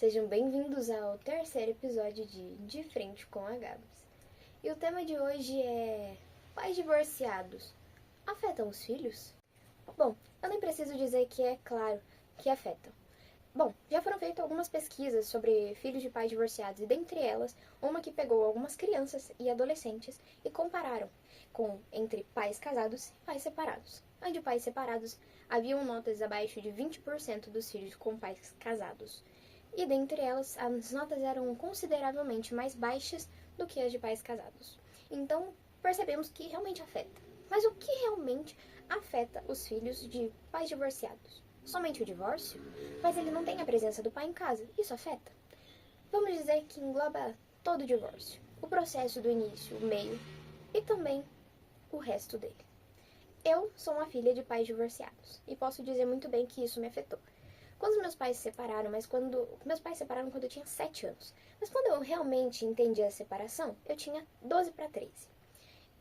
Sejam bem-vindos ao terceiro episódio De Frente com a Gabs. E o tema de hoje é: pais divorciados afetam os filhos? Bom, eu nem preciso dizer que é claro que afetam. Bom, já foram feitas algumas pesquisas sobre filhos de pais divorciados e dentre elas, uma que pegou algumas crianças e adolescentes e compararam entre pais casados e pais separados. A de pais separados, haviam notas abaixo de 20% dos filhos com pais casados. E dentre elas, as notas eram consideravelmente mais baixas do que as de pais casados. Então, percebemos que realmente afeta. Mas o que realmente afeta os filhos de pais divorciados? Somente o divórcio? Mas ele não tem a presença do pai em casa. Isso afeta? Vamos dizer que engloba todo o divórcio. O processo do início, o meio e também o resto dele. Eu sou uma filha de pais divorciados e posso dizer muito bem que isso me afetou. Quando meus pais se separaram, meus pais se separaram quando eu tinha 7 anos. Mas quando eu realmente entendi a separação, eu tinha 12 para 13.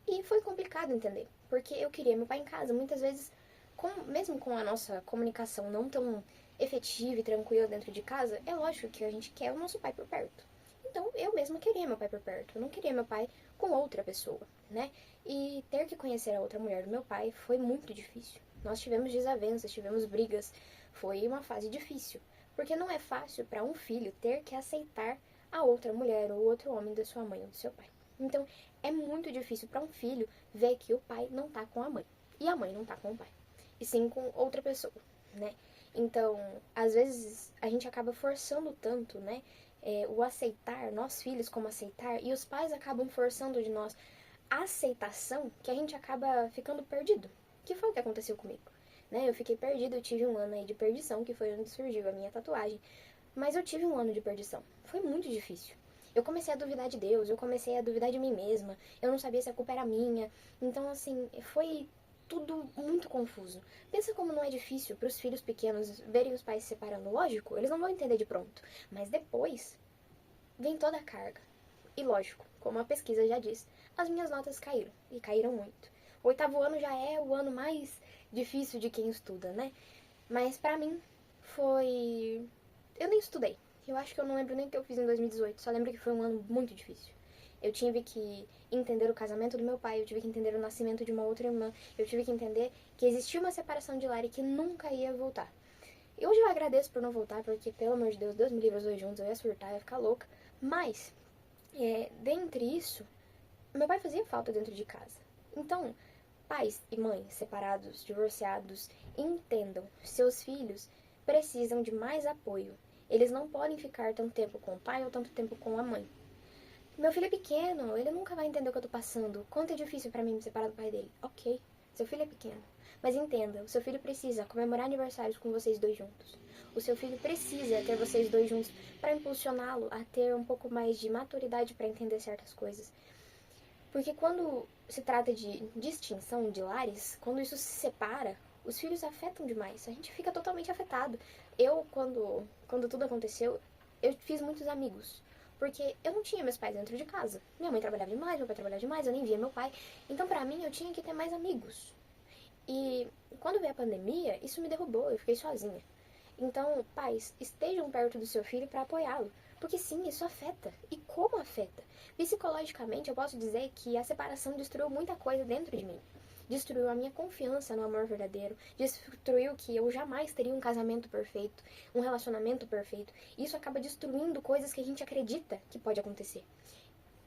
E foi complicado entender, porque eu queria meu pai em casa. Muitas vezes, mesmo com a nossa comunicação não tão efetiva e tranquila dentro de casa, é lógico que a gente quer o nosso pai por perto. Então, eu mesma queria meu pai por perto. Eu não queria meu pai com outra pessoa, né? E ter que conhecer a outra mulher do meu pai foi muito difícil. Nós tivemos desavenças, tivemos brigas. Foi uma fase difícil, porque não é fácil para um filho ter que aceitar a outra mulher ou outro homem da sua mãe ou do seu pai. Então, é muito difícil para um filho ver que o pai não tá com a mãe e a mãe não tá com o pai, e sim com outra pessoa, né? Então, às vezes a gente acaba forçando tanto, né? O aceitar, nós filhos como aceitar, e os pais acabam forçando de nós a aceitação, que a gente acaba ficando perdido. Que foi o que aconteceu comigo. Né? Eu fiquei perdida, eu tive um ano aí de perdição, que foi onde surgiu a minha tatuagem. Mas eu tive um ano de perdição. Foi muito difícil. Eu comecei a duvidar de Deus, eu comecei a duvidar de mim mesma. Eu não sabia se a culpa era minha. Então, assim, foi tudo muito confuso. Pensa como não é difícil para os filhos pequenos verem os pais se separando. Lógico, eles não vão entender de pronto. Mas depois vem toda a carga. E lógico, como a pesquisa já diz, as minhas notas caíram. E caíram muito. O 8º ano já é o ano mais difícil de quem estuda, né? Mas pra mim foi... Eu nem estudei. Eu acho que eu não lembro nem o que eu fiz em 2018. Só lembro que foi um ano muito difícil. Eu tive que entender o casamento do meu pai, eu tive que entender o nascimento de uma outra irmã, eu tive que entender que existia uma separação de lar e que nunca ia voltar. E hoje eu agradeço por não voltar, porque, pelo amor de Deus, Deus me livre os dois juntos, eu ia surtar, eu ia ficar louca. Mas, dentre isso, meu pai fazia falta dentro de casa. Então, pais e mães separados, divorciados, entendam, seus filhos precisam de mais apoio. Eles não podem ficar tanto tempo com o pai ou tanto tempo com a mãe. Meu filho é pequeno, ele nunca vai entender o que eu tô passando. Quanto é difícil pra mim me separar do pai dele. Ok, seu filho é pequeno. Mas entenda, o seu filho precisa comemorar aniversários com vocês dois juntos. O seu filho precisa ter vocês dois juntos para impulsioná-lo a ter um pouco mais de maturidade para entender certas coisas. Porque quando se trata de distinção de lares, quando isso se separa, os filhos afetam demais. A gente fica totalmente afetado. Eu, quando tudo aconteceu, eu fiz muitos amigos. Porque eu não tinha meus pais dentro de casa. Minha mãe trabalhava demais, meu pai trabalhava demais, eu nem via meu pai. Então, pra mim, eu tinha que ter mais amigos. E quando veio a pandemia, isso me derrubou, eu fiquei sozinha. Então, pais, estejam perto do seu filho para apoiá-lo. Porque sim, isso afeta. E como afeta? Psicologicamente, eu posso dizer que a separação destruiu muita coisa dentro de mim. Destruiu a minha confiança no amor verdadeiro. Destruiu que eu jamais teria um casamento perfeito, um relacionamento perfeito. Isso acaba destruindo coisas que a gente acredita que pode acontecer.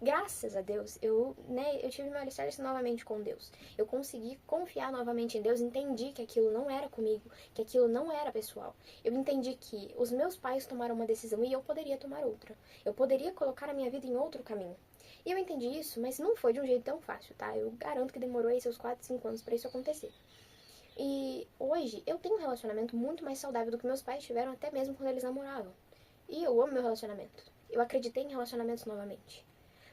Graças a Deus, eu tive meu alicerce novamente com Deus. Eu consegui confiar novamente em Deus, entendi que aquilo não era comigo, que aquilo não era pessoal. Eu entendi que os meus pais tomaram uma decisão e eu poderia tomar outra. Eu poderia colocar a minha vida em outro caminho. E eu entendi isso, mas não foi de um jeito tão fácil, tá? Eu garanto que demorou aí seus 4, 5 anos pra isso acontecer. E hoje eu tenho um relacionamento muito mais saudável do que meus pais tiveram até mesmo quando eles namoravam. E eu amo meu relacionamento. Eu acreditei em relacionamentos novamente.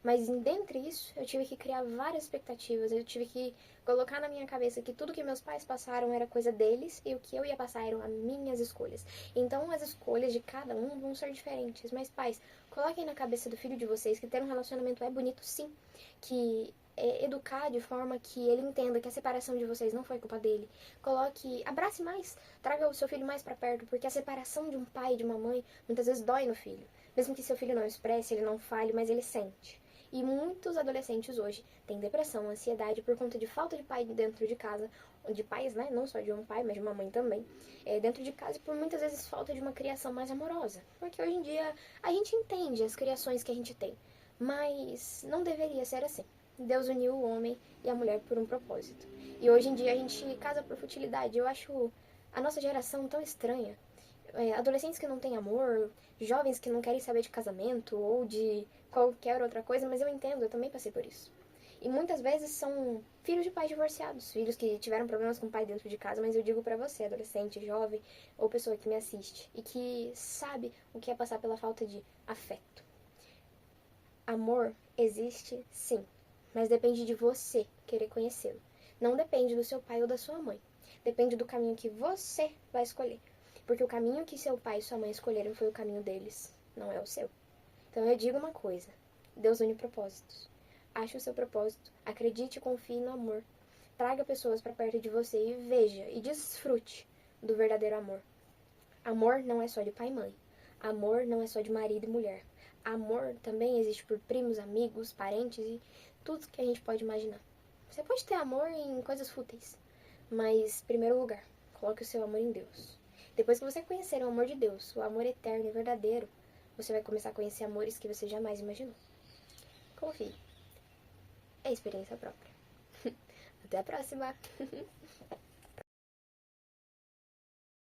Mas dentre isso, eu tive que criar várias expectativas, eu tive que colocar na minha cabeça que tudo que meus pais passaram era coisa deles e o que eu ia passar eram as minhas escolhas. Então as escolhas de cada um vão ser diferentes. Mas pais, coloquem na cabeça do filho de vocês que ter um relacionamento é bonito sim, que educar de forma que ele entenda que a separação de vocês não foi culpa dele. Coloque, abrace mais, traga o seu filho mais pra perto, porque a separação de um pai e de uma mãe muitas vezes dói no filho. Mesmo que seu filho não expresse, ele não fale, mas ele sente. E muitos adolescentes hoje têm depressão, ansiedade por conta de falta de pai dentro de casa, de pais, né? Não só de um pai, mas de uma mãe também, dentro de casa e por muitas vezes falta de uma criação mais amorosa. Porque hoje em dia a gente entende as criações que a gente tem, mas não deveria ser assim. Deus uniu o homem e a mulher por um propósito. E hoje em dia a gente casa por futilidade. Eu acho a nossa geração tão estranha. Adolescentes que não têm amor, jovens que não querem saber de casamento ou de qualquer outra coisa, mas eu entendo, eu também passei por isso. E muitas vezes são filhos de pais divorciados, filhos que tiveram problemas com o pai dentro de casa, mas eu digo pra você, adolescente, jovem ou pessoa que me assiste e que sabe o que é passar pela falta de afeto. Amor existe sim, mas depende de você querer conhecê-lo. Não depende do seu pai ou da sua mãe. Depende do caminho que você vai escolher. Porque o caminho que seu pai e sua mãe escolheram foi o caminho deles, não é o seu. Então eu digo uma coisa: Deus une propósitos. Ache o seu propósito, acredite e confie no amor. Traga pessoas para perto de você e veja e desfrute do verdadeiro amor. Amor não é só de pai e mãe. Amor não é só de marido e mulher. Amor também existe por primos, amigos, parentes e tudo que a gente pode imaginar. Você pode ter amor em coisas fúteis, mas, em primeiro lugar, coloque o seu amor em Deus. Depois que você conhecer o amor de Deus, o amor eterno e verdadeiro, você vai começar a conhecer amores que você jamais imaginou. Confie. É experiência própria. Até a próxima!